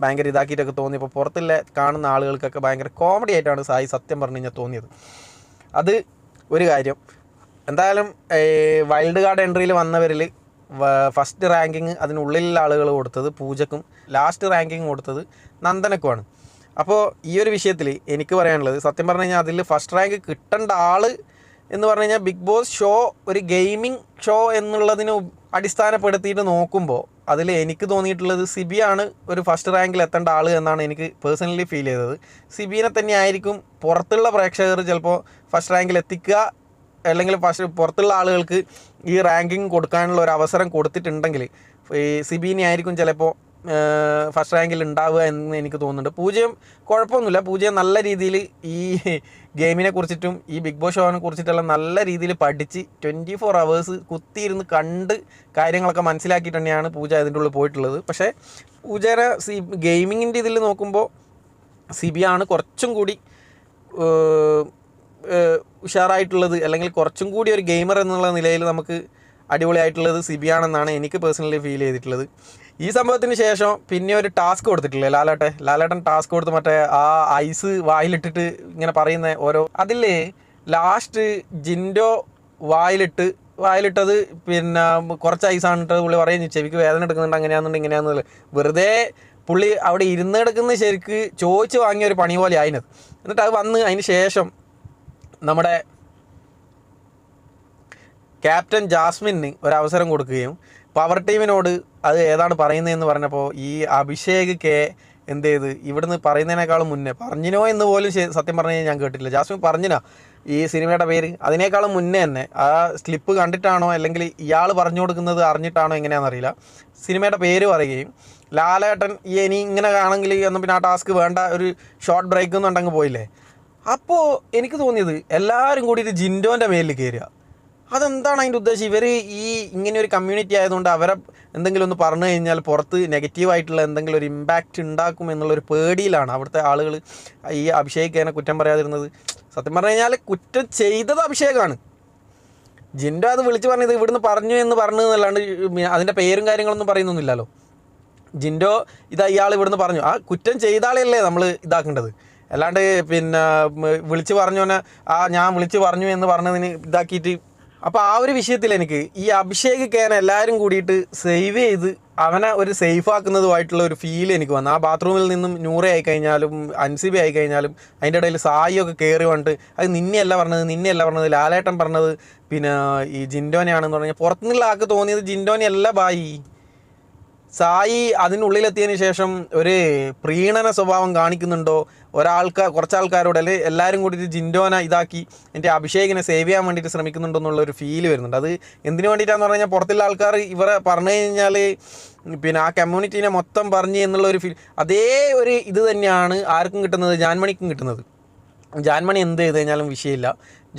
Speaker 1: ഭയങ്കര ഇതാക്കിയിട്ടൊക്കെ തോന്നി. അപ്പോൾ പുറത്തുള്ള കാണുന്ന ആളുകൾക്കൊക്കെ ഭയങ്കര കോമഡി ആയിട്ടാണ് സായി സത്യം പറഞ്ഞു കഴിഞ്ഞാൽ തോന്നിയത്. അത് ഒരു കാര്യം. എന്തായാലും വൈൽഡ് കാർഡ് എൻട്രിയിൽ വന്നവരിൽ ഫസ്റ്റ് റാങ്കിങ് അതിനുള്ളിലുള്ള ആളുകൾ കൊടുത്തത് പൂജക്കും, ലാസ്റ്റ് റാങ്കിങ് കൊടുത്തത് നന്ദനക്കുമാണ്. അപ്പോൾ ഈ ഒരു വിഷയത്തിൽ എനിക്ക് പറയാനുള്ളത്, സത്യം പറഞ്ഞു കഴിഞ്ഞാൽ അതിൽ ഫസ്റ്റ് റാങ്ക് കിട്ടേണ്ട ആൾ എന്ന് പറഞ്ഞു കഴിഞ്ഞാൽ ബിഗ് ബോസ് ഷോ ഒരു ഗെയിമിംഗ് ഷോ എന്നുള്ളതിന് അടിസ്ഥാനപ്പെടുത്തിയിട്ട് നോക്കുമ്പോൾ അതിൽ എനിക്ക് തോന്നിയിട്ടുള്ളത് സിബിയാണ് ഒരു ഫസ്റ്റ് റാങ്കിൽ എത്തേണ്ട ആൾ എന്നാണ് എനിക്ക് പേഴ്സണലി ഫീൽ ചെയ്തത്. സിബിനെ തന്നെ ആയിരിക്കും പുറത്തുള്ള പ്രേക്ഷകർ ചിലപ്പോൾ ഫസ്റ്റ് റാങ്കിൽ എത്തിക്കുക, അല്ലെങ്കിൽ പുറത്തുള്ള ആളുകൾക്ക് ഈ റാങ്കിങ് കൊടുക്കാനുള്ള ഒരു അവസരം കൊടുത്തിട്ടുണ്ടെങ്കിൽ ഈ സിബിനെ ആയിരിക്കും ചിലപ്പോൾ ഫസ്റ്റ് റാങ്കിൽ ഉണ്ടാവുക എന്ന് എനിക്ക് തോന്നുന്നുണ്ട്. പൂജ്യം കുഴപ്പമൊന്നുമില്ല, പൂജ്യം നല്ല രീതിയിൽ ഈ ഗെയിമിനെ കുറിച്ചിട്ടും ഈ ബിഗ് ബോസ് ഷോനെ കുറിച്ചിട്ടെല്ലാം നല്ല രീതിയിൽ പഠിച്ച് 24 hours കുത്തിയിരുന്ന് കണ്ട് കാര്യങ്ങളൊക്കെ മനസ്സിലാക്കിയിട്ട് തന്നെയാണ് പൂജ ഇതിൻ്റെ ഉള്ളിൽ പോയിട്ടുള്ളത്. പക്ഷേ പൂജയുടെ ഗെയിമിങ്ങിൻ്റെ ഇതിൽ നോക്കുമ്പോൾ സിബിയാണ് കുറച്ചും കൂടി ഉഷാറായിട്ടുള്ളത്, അല്ലെങ്കിൽ കുറച്ചും കൂടി ഒരു ഗെയിമർ എന്നുള്ള നിലയിൽ നമുക്ക് അടിപൊളിയായിട്ടുള്ളത് സിബിയാണെന്നാണ് എനിക്ക് പേഴ്സണലി ഫീൽ ചെയ്തിട്ടുള്ളത്. ഈ സംഭവത്തിന് ശേഷം പിന്നെ ഒരു ടാസ്ക് കൊടുത്തിട്ടില്ലേ ലാലേട്ടൻ ടാസ്ക് കൊടുത്ത് മറ്റേ ആ ഐസ് വായിലിട്ടിട്ട് ഇങ്ങനെ പറയുന്ന ഓരോ അതിൽ ലാസ്റ്റ് ജിൻഡോ വായിലിട്ടത് പിന്നെ കുറച്ച് ഐസാണിട്ട് പുള്ളി പറയുന്നു ചെവിക്ക് വേദന എടുക്കുന്നുണ്ട് അങ്ങനെയാണെന്നുള്ളത് വെറുതെ പുള്ളി അവിടെ ഇരുന്ന് കിടക്കുന്ന ശരിക്ക് ചോദിച്ച് വാങ്ങിയ ഒരു പണി പോലെ ആയിനത്. എന്നിട്ട് അത് വന്ന് അതിന് ശേഷം നമ്മുടെ ക്യാപ്റ്റൻ ജാസ്മിന് ഒരവസരം കൊടുക്കുകയും പവർ ടീമിനോട് അത് ഏതാണ് പറയുന്നതെന്ന് പറഞ്ഞപ്പോൾ ഈ അഭിഷേക് എന്ത് ചെയ്ത് ഇവിടുന്ന് പറയുന്നതിനേക്കാളും മുന്നേ പറഞ്ഞിനോ എന്ന് പോലും സത്യം പറഞ്ഞു കഴിഞ്ഞാൽ ഞാൻ കേട്ടിട്ടില്ല. ജാസ്മിൻ പറഞ്ഞിനാ ഈ സിനിമയുടെ പേര് അതിനേക്കാളും മുന്നേ തന്നെ ആ സ്ലിപ്പ് കണ്ടിട്ടാണോ അല്ലെങ്കിൽ ഇയാൾ പറഞ്ഞു കൊടുക്കുന്നത് അറിഞ്ഞിട്ടാണോ എങ്ങനെയാണെന്നറിയില്ല, സിനിമയുടെ പേര് പറയുകയും ലാലേട്ടൻ ഇനി ഇങ്ങനെ ആണെങ്കിൽ എന്നാൽ പിന്നെ ആ ടാസ്ക് വേണ്ട, ഒരു ഷോർട്ട് ബ്രേക്ക് എന്നുണ്ടെങ്കിൽ പോയില്ലേ. അപ്പോൾ എനിക്ക് തോന്നിയത് എല്ലാവരും കൂടിയിട്ട് ജിൻഡോൻ്റെ മേലിൽ കയറുക. അതെന്താണ് അതിൻ്റെ ഉദ്ദേശം? ഇവർ ഈ ഇങ്ങനെ ഒരു കമ്മ്യൂണിറ്റി ആയതുകൊണ്ട് അവരെ എന്തെങ്കിലും ഒന്ന് പറഞ്ഞു കഴിഞ്ഞാൽ പുറത്ത് നെഗറ്റീവായിട്ടുള്ള എന്തെങ്കിലും ഒരു ഇമ്പാക്റ്റ് ഉണ്ടാക്കും എന്നുള്ളൊരു പേടിയിലാണ് അവിടുത്തെ ആളുകൾ ഈ അഭിഷേകിനെ കുറ്റം പറയാതിരുന്നത്. സത്യം പറഞ്ഞു കഴിഞ്ഞാൽ കുറ്റം ചെയ്തത് അഭിഷേകാണ്. ജിൻഡോ അത് വിളിച്ച് പറഞ്ഞത് ഇവിടുന്ന് പറഞ്ഞു എന്ന് പറഞ്ഞതല്ലാണ്ട് അതിൻ്റെ പേരും കാര്യങ്ങളൊന്നും പറയുന്നൊന്നുമില്ലല്ലോ. ജിൻഡോ ഇയാൾ ഇവിടുന്ന് പറഞ്ഞു, ആ കുറ്റം ചെയ്താളല്ലേ നമ്മൾ ഇതാക്കേണ്ടത്, അല്ലാണ്ട് പിന്നെ വിളിച്ച് പറഞ്ഞോനെ ഞാൻ വിളിച്ച് പറഞ്ഞു എന്ന് പറഞ്ഞതിന് ഇതാക്കിയിട്ട്. അപ്പോൾ ആ ഒരു വിഷയത്തിൽ എനിക്ക് ഈ അഭിഷേക് കേനെ എല്ലാവരും കൂടിയിട്ട് സേവ് ചെയ്ത് അവനെ ഒരു സേഫ് ആക്കുന്നതുമായിട്ടുള്ള ഒരു ഫീൽ എനിക്ക് വന്നു. ആ ബാത്റൂമിൽ നിന്നും നൂറ ആയിക്കഴിഞ്ഞാലും അൻസിബി ആയിക്കഴിഞ്ഞാലും അതിൻ്റെ ഇടയിൽ സായിയൊക്കെ കയറി വന്നിട്ട് അത് നിന്നെയല്ല പറഞ്ഞത് ലാലേട്ടൻ പറഞ്ഞത് പിന്നെ ഈ ജിൻഡോനെയാണെന്ന് പറഞ്ഞാൽ പുറത്തുനിന്നുള്ള ആൾക്ക് തോന്നിയത് ജിൻഡോനെയല്ല ബായി. സായി അതിനുള്ളിലെത്തിയതിന് ശേഷം ഒരു പ്രീണന സ്വഭാവം കാണിക്കുന്നുണ്ടോ കുറച്ച് ആൾക്കാരോട്, അല്ലെങ്കിൽ എല്ലാവരും കൂടിയിട്ട് ജിൻഡോനെ ഇതാക്കി എൻ്റെ അഭിഷേകിനെ സേവ് ചെയ്യാൻ വേണ്ടിയിട്ട് ശ്രമിക്കുന്നുണ്ടോ എന്നുള്ളൊരു ഫീൽ വരുന്നുണ്ട്. അത് എന്തിനു വേണ്ടിയിട്ടാണെന്ന് പറഞ്ഞു കഴിഞ്ഞാൽ പുറത്തുള്ള ആൾക്കാർ ഇവരെ പറഞ്ഞു കഴിഞ്ഞാൽ പിന്നെ ആ കമ്മ്യൂണിറ്റീനെ മൊത്തം പറഞ്ഞു എന്നുള്ളൊരു ഫീൽ, അതേ ഒരു ഇത് തന്നെയാണ് ആർക്കും കിട്ടുന്നത്, ജാൻമണിക്കും കിട്ടുന്നത്. ജാൻമണി എന്ത് ചെയ്ത് കഴിഞ്ഞാലും വിഷയമില്ല.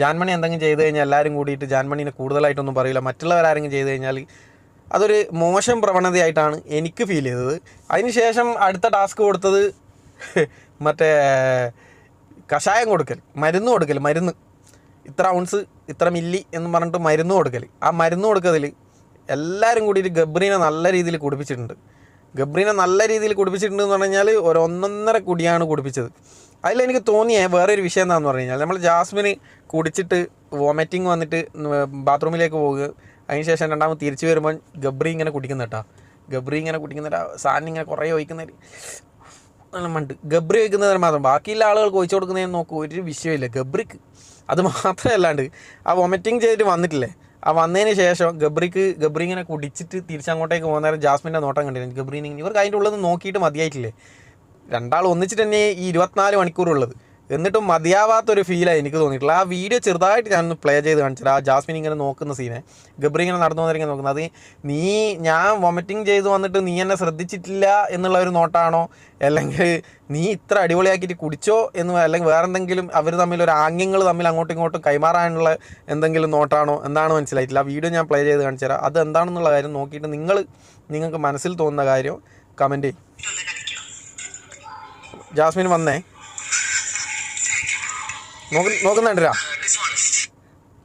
Speaker 1: ജാൻമണി എന്തെങ്കിലും ചെയ്ത് കഴിഞ്ഞാൽ എല്ലാവരും കൂടിയിട്ട് ജാൻമണീനെ കൂടുതലായിട്ടൊന്നും പറയില്ല. മറ്റുള്ളവരാരെങ്കിലും ചെയ്ത് കഴിഞ്ഞാൽ അതൊരു മോശം പ്രവണതയായിട്ടാണ് എനിക്ക് ഫീൽ ചെയ്തത്. അതിനുശേഷം അടുത്ത ടാസ്ക് കൊടുത്തത് മറ്റേ കഷായം കൊടുക്കൽ, മരുന്ന് ഇത്ര ഔൺസ് ഇത്ര മില്ലി എന്ന് പറഞ്ഞിട്ട് മരുന്ന് കൊടുക്കൽ. ആ മരുന്ന് കൊടുക്കതിൽ എല്ലാവരും കൂടിയിട്ട് ഗബ്രീനെ നല്ല രീതിയിൽ കുടിപ്പിച്ചിട്ടുണ്ട്. എന്ന് പറഞ്ഞു കഴിഞ്ഞാൽ ഒരു 1.5 കുടിയാണ് കുടിപ്പിച്ചത്. അതിലെനിക്ക് തോന്നിയ വേറൊരു വിഷയം എന്താണെന്ന് പറഞ്ഞു കഴിഞ്ഞാൽ, നമ്മൾ ജാസ്മിന് കുടിച്ചിട്ട് വോമിറ്റിങ് വന്നിട്ട് ബാത്റൂമിലേക്ക് പോകുക, അതിനുശേഷം രണ്ടാമത് തിരിച്ചു വരുമ്പോൾ ഗബ്രി ഇങ്ങനെ കുടിക്കുന്ന സാധനം ഇങ്ങനെ കുറേ ഒഴിക്കുന്നതിൽ മണ്ട് ഗബ്രി ഒഴിക്കുന്നതിന് മാത്രം, ബാക്കിയുള്ള ആളുകൾക്ക് ഒഴിച്ചു കൊടുക്കുന്നതിന് നോക്കും ഒരു വിഷയമില്ല ഗബ്രിക്ക്. അത് മാത്രമല്ലാണ്ട് ആ വൊമിറ്റിങ് ചെയ്തിട്ട് വന്നിട്ടില്ലേ, ആ വന്നതിന് ശേഷം ഗബ്രി ഇങ്ങനെ കുടിച്ചിട്ട് തിരിച്ചങ്ങോട്ടേക്ക് പോകുന്നേരം ജാസ്മിൻ്റെ നോട്ടം കണ്ടിരുന്നു. ഗബ്രീനെ ഇവർക്ക് അതിൻ്റെ ഉള്ളത് നോക്കിയിട്ട് മതിയായിട്ടില്ലേ, രണ്ടാൾ ഒന്നിച്ചിട്ട് തന്നെ ഈ 24 മണിക്കൂറുള്ളത്, എന്നിട്ടും മതിയാവാത്തൊരു ഫീലാണ് എനിക്ക് തോന്നിയിട്ടുള്ളത്. ആ വീഡിയോ ചെറുതായിട്ട് ഞാനൊന്ന് പ്ലേ ചെയ്ത് കാണിച്ചത്, ആ ജാസ്മിൻ ഇങ്ങനെ നോക്കുന്ന സീനെ, ഗബ്രി ഇങ്ങനെ നടന്നു വന്നിരിക്കാൻ നോക്കുന്നത്, അത് ഞാൻ വൊമിറ്റിങ് ചെയ്ത് വന്നിട്ട് നീ എന്നെ ശ്രദ്ധിച്ചിട്ടില്ല എന്നുള്ള ഒരു നോട്ടാണോ, അല്ലെങ്കിൽ നീ ഇത്ര അടിപൊളിയാക്കിയിട്ട് കുടിച്ചോ എന്ന്, അല്ലെങ്കിൽ വേറെ എന്തെങ്കിലും അവർ തമ്മിൽ ഒരു ആംഗ്യങ്ങൾ തമ്മിൽ അങ്ങോട്ടും ഇങ്ങോട്ടും കൈമാറാനുള്ള എന്തെങ്കിലും നോട്ടാണോ എന്താണെന്ന് മനസ്സിലായിട്ടില്ല. ആ വീഡിയോ ഞാൻ പ്ലേ ചെയ്ത് കാണിച്ചു തരാം. അത് എന്താണെന്നുള്ള കാര്യം നോക്കിയിട്ട് നിങ്ങൾക്ക് മനസ്സിൽ തോന്നുന്ന കാര്യം കമൻറ്റ് ചെയ്യും. ജാസ്മിൻ വന്നേ,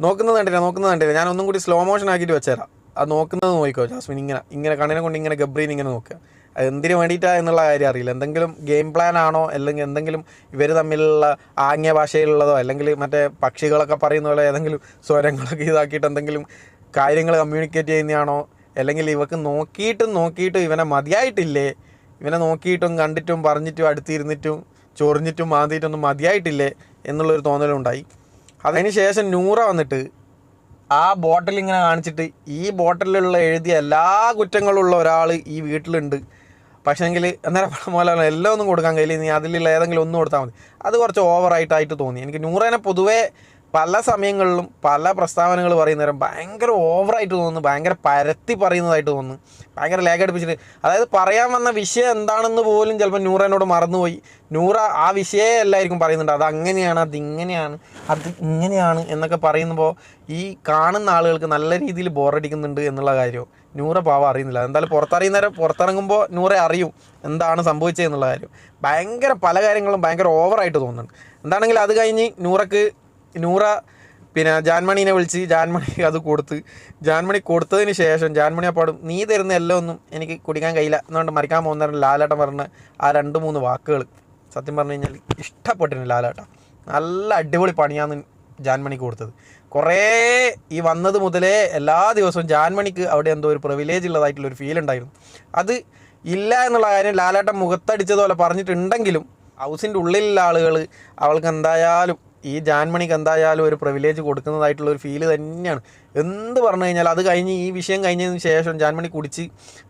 Speaker 1: നോക്കുന്നുണ്ടില്ല, ഞാൻ ഒന്നും കൂടി സ്ലോ മോഷൻ ആക്കിയിട്ട് വെച്ചുതരാം. അത് നോക്കുന്നത് നോക്കിക്കോ. ജാസ്മിൻ ഇങ്ങനെ കണ്ണിനെ കൊണ്ട് ഇങ്ങനെ ഗബ്രീൻ ഇങ്ങനെ നോക്കുക. അത് എന്തിനു വേണ്ടിയിട്ടാണ് എന്നുള്ള കാര്യം അറിയില്ല. എന്തെങ്കിലും ഗെയിം പ്ലാൻ ആണോ, അല്ലെങ്കിൽ എന്തെങ്കിലും ഇവർ തമ്മിലുള്ള ആംഗ്യ ഭാഷയിലുള്ളതോ, അല്ലെങ്കിൽ മറ്റേ പക്ഷികളൊക്കെ പറയുന്ന പോലെ ഏതെങ്കിലും സ്വരങ്ങളൊക്കെ ഇതാക്കിയിട്ട് എന്തെങ്കിലും കാര്യങ്ങൾ കമ്മ്യൂണിക്കേറ്റ് ചെയ്യുന്നതാണോ, അല്ലെങ്കിൽ ഇവർക്ക് നോക്കിയിട്ടും ഇവനെ മതിയായിട്ടില്ലേ, ഇവനെ നോക്കിയിട്ടും കണ്ടിട്ടും പറഞ്ഞിട്ടും അടുത്തിരുന്നിട്ടും ചൊറിഞ്ഞിട്ടും മാന്തിയിട്ടൊന്നും മതിയായിട്ടില്ലേ എന്നുള്ളൊരു തോന്നലുണ്ടായി. അതിന് ശേഷം നൂറ വന്നിട്ട് ആ ബോട്ടിൽ ഇങ്ങനെ കാണിച്ചിട്ട്, ഈ ബോട്ടിലുള്ള എഴുതിയ എല്ലാ കുറ്റങ്ങളുള്ള ഒരാൾ ഈ വീട്ടിലുണ്ട്, പക്ഷേങ്കിൽ അന്നേരം പോലെ എല്ലാം ഒന്നും കൊടുക്കാൻ കഴിയില്ല, നീ അതിലുള്ള ഏതെങ്കിലും ഒന്നും കൊടുത്താൽ മതി. അത് കുറച്ച് ഓവറായിട്ടായിട്ട് തോന്നി എനിക്ക്. നൂറേനെ പൊതുവേ പല സമയങ്ങളിലും പല പ്രസ്താവനകൾ പറയുന്നേരം ഭയങ്കര ഓവറായിട്ട് തോന്നുന്നു, ഭയങ്കര പരത്തി പറയുന്നതായിട്ട് തോന്നുന്നു, ഭയങ്കര ലേഖടിപ്പിച്ചിട്ട്, അതായത് പറയാൻ വന്ന വിഷയം എന്താണെന്ന് പോലും ചിലപ്പോൾ നൂറേനോട് മറന്നുപോയി. നൂറ ആ വിഷയം എല്ലാവർക്കും പറയുന്നുണ്ട്, അത് അങ്ങനെയാണ്, അത് ഇങ്ങനെയാണ് എന്നൊക്കെ പറയുമ്പോൾ ഈ കാണുന്ന ആളുകൾക്ക് നല്ല രീതിയിൽ ബോറടിക്കുന്നുണ്ട് എന്നുള്ള കാര്യം നൂറ പാവം അറിയുന്നില്ല. എന്തായാലും പുറത്തിറങ്ങുമ്പോൾ നൂറെ അറിയും എന്താണ് സംഭവിച്ചത് എന്നുള്ള കാര്യം. ഭയങ്കര പല കാര്യങ്ങളും ഭയങ്കര ഓവറായിട്ട് തോന്നുന്നുണ്ട്. എന്താണെങ്കിലും അത് കഴിഞ്ഞ് നൂറ പിന്നെ ജാൻമണീനെ വിളിച്ച് ജാൻമണി അത് കൊടുത്തതിന് ശേഷം ജാൻമണി അപ്പാടും നീ തരുന്ന എല്ലാം ഒന്നും എനിക്ക് കുടിക്കാൻ കഴിയില്ല എന്നുകൊണ്ട് മരിക്കാൻ പോകുന്ന ലാലേട്ടൻ പറഞ്ഞ ആ 2-3 വാക്കുകൾ സത്യം പറഞ്ഞു കഴിഞ്ഞാൽ ഇഷ്ടപ്പെട്ടിരുന്നു. ലാലേട്ടൻ നല്ല അടിപൊളി പണിയാന്ന് ജാൻമണിക്ക് കൊടുത്തത്. കുറേ ഈ വന്നത് മുതലേ എല്ലാ ദിവസവും ജാൻമണിക്ക് അവിടെ എന്തോ ഒരു പ്രിവിലേജ് ഉള്ളതായിട്ടുള്ളൊരു ഫീൽ ഉണ്ടായിരുന്നു. അത് ഇല്ല എന്നുള്ള കാര്യം ലാലേട്ടൻ മുഖത്തടിച്ചതുപോലെ പറഞ്ഞിട്ടുണ്ടെങ്കിലും ഹൗസിൻ്റെ ഉള്ളിലുള്ള ആളുകൾ അവൾക്ക് എന്തായാലും ഈ ജാൻമണിക്ക് എന്തായാലും ഒരു പ്രിവിലേജ് കൊടുക്കുന്നതായിട്ടുള്ളൊരു ഫീല് തന്നെയാണ്. എന്ത് പറഞ്ഞു കഴിഞ്ഞാൽ അത് കഴിഞ്ഞ് ഈ വിഷയം കഴിഞ്ഞതിന് ശേഷം ജാൻമണി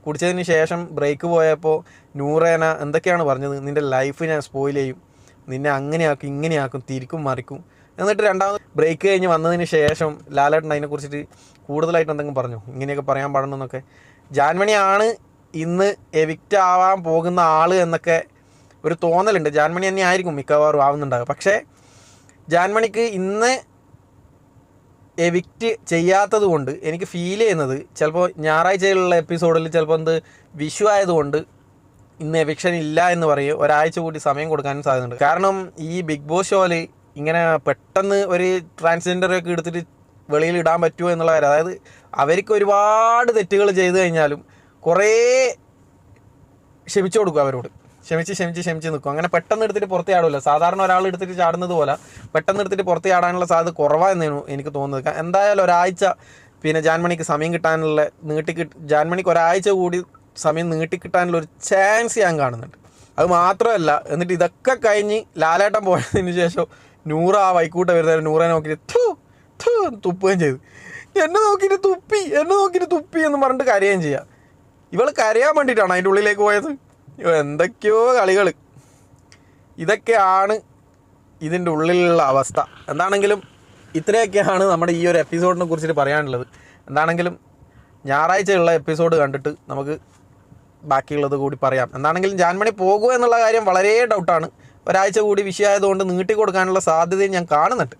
Speaker 1: കുടിച്ചതിന് ശേഷം ബ്രേക്ക് പോയപ്പോൾ നൂറേന എന്തൊക്കെയാണ് പറഞ്ഞത്, നിൻ്റെ ലൈഫ് ഞാൻ സ്പോയിൽ ചെയ്യും, നിന്നെ അങ്ങനെയാക്കും ഇങ്ങനെയാക്കും തിരിക്കും മറിക്കും. എന്നിട്ട് രണ്ടാമത് ബ്രേക്ക് കഴിഞ്ഞ് വന്നതിന് ശേഷം ലാലേട്ടൻ അതിനെക്കുറിച്ചിട്ട് കൂടുതലായിട്ട് എന്തെങ്കിലും പറഞ്ഞു, ഇങ്ങനെയൊക്കെ പറയാൻ പാടുണ്ടെന്നൊക്കെ. ജാൻമണിയാണ് ഇന്ന് എവിക്റ്റ് ആവാൻ പോകുന്ന ആൾ എന്നൊക്കെ ഒരു തോന്നലുണ്ട്. ജാൻമണി തന്നെ ആയിരിക്കും മിക്കവാറും ആവുന്നുണ്ടാകുക. പക്ഷേ ജാൻമണിക്ക് ഇന്ന് എവിക്റ്റ് ചെയ്യാത്തത് കൊണ്ട് എനിക്ക് ഫീൽ ചെയ്യുന്നത് ചിലപ്പോൾ ഞായറാഴ്ചയിലുള്ള എപ്പിസോഡിൽ ചിലപ്പോൾ വിഷു ആയതുകൊണ്ട് ഇന്ന് എവിക്ഷൻ ഇല്ല എന്ന് പറയും, ഒരാഴ്ച കൂടി സമയം കൊടുക്കാനും സാധ്യതയുണ്ട്. കാരണം ഈ ബിഗ് ബോസ് ഷോയിൽ ഇങ്ങനെ പെട്ടെന്ന് ഒരു ട്രാൻസ്ജെൻഡറൊക്കെ എടുത്തിട്ട് വെളിയിൽ ഇടാൻ പറ്റുമോ എന്നുള്ള കാര്യം, അതായത് അവർക്ക് ഒരുപാട് തെറ്റുകൾ ചെയ്തു കഴിഞ്ഞാലും കുറേ ക്ഷമിച്ചു കൊടുക്കും, അവരോട് ക്ഷമിച്ച് നിൽക്കും. അങ്ങനെ പെട്ടെന്ന് എടുത്തിട്ട് പുറത്ത് ചാടില്ല. സാധാരണ ഒരാൾ എടുത്തിട്ട് ചാടുന്നത് പോലെ പെട്ടെന്ന് എടുത്തിട്ട് പുറത്ത് ചാടാനുള്ള സാധ്യത കുറവാണെന്നാണ് എനിക്ക് തോന്നുന്നത്. എന്തായാലും ഒരാഴ്ച പിന്നെ ജാൻമണിക്ക് സമയം കിട്ടാനുള്ള ജാൻമണിക്ക് ഒരാഴ്ച കൂടി സമയം നീട്ടിക്കിട്ടാനുള്ള ഒരു ചാൻസ് ഞാൻ കാണുന്നുണ്ട്. അത് മാത്രമല്ല, എന്നിട്ട് ഇതൊക്കെ കഴിഞ്ഞ് ലാലേട്ടൻ പോയതിന് ശേഷം നൂറ ആ വൈക്കൂട്ട വരുന്നവരെ നൂറെ നോക്കിയിട്ട് തുപ്പുകയും ചെയ്തു. എന്നെ നോക്കിയിട്ട് തുപ്പി എന്ന് പറഞ്ഞിട്ട് കരയുകയും ചെയ്യുക. ഇവൾ കരയാൻ വേണ്ടിയിട്ടാണ് അതിൻ്റെ ഉള്ളിലേക്ക് പോയത്. എന്തൊക്കെയോ കളികൾ. ഇതൊക്കെയാണ് ഇതിൻ്റെ ഉള്ളിലുള്ള അവസ്ഥ. എന്താണെങ്കിലും ഇത്രയൊക്കെയാണ് നമ്മുടെ ഈ ഒരു എപ്പിസോഡിനെ കുറിച്ചിട്ട് പറയാനുള്ളത്. എന്താണെങ്കിലും ഞായറാഴ്ചയുള്ള എപ്പിസോഡ് കണ്ടിട്ട് നമുക്ക് ബാക്കിയുള്ളത് കൂടി പറയാം. എന്താണെങ്കിലും ജാൻമണി പോകുമോ എന്നുള്ള കാര്യം വളരെ ഡൗട്ടാണ്. ഒരാഴ്ച കൂടി വിഷയമായതുകൊണ്ട് നീട്ടി കൊടുക്കാനുള്ള സാധ്യതയും ഞാൻ കാണുന്നുണ്ട്.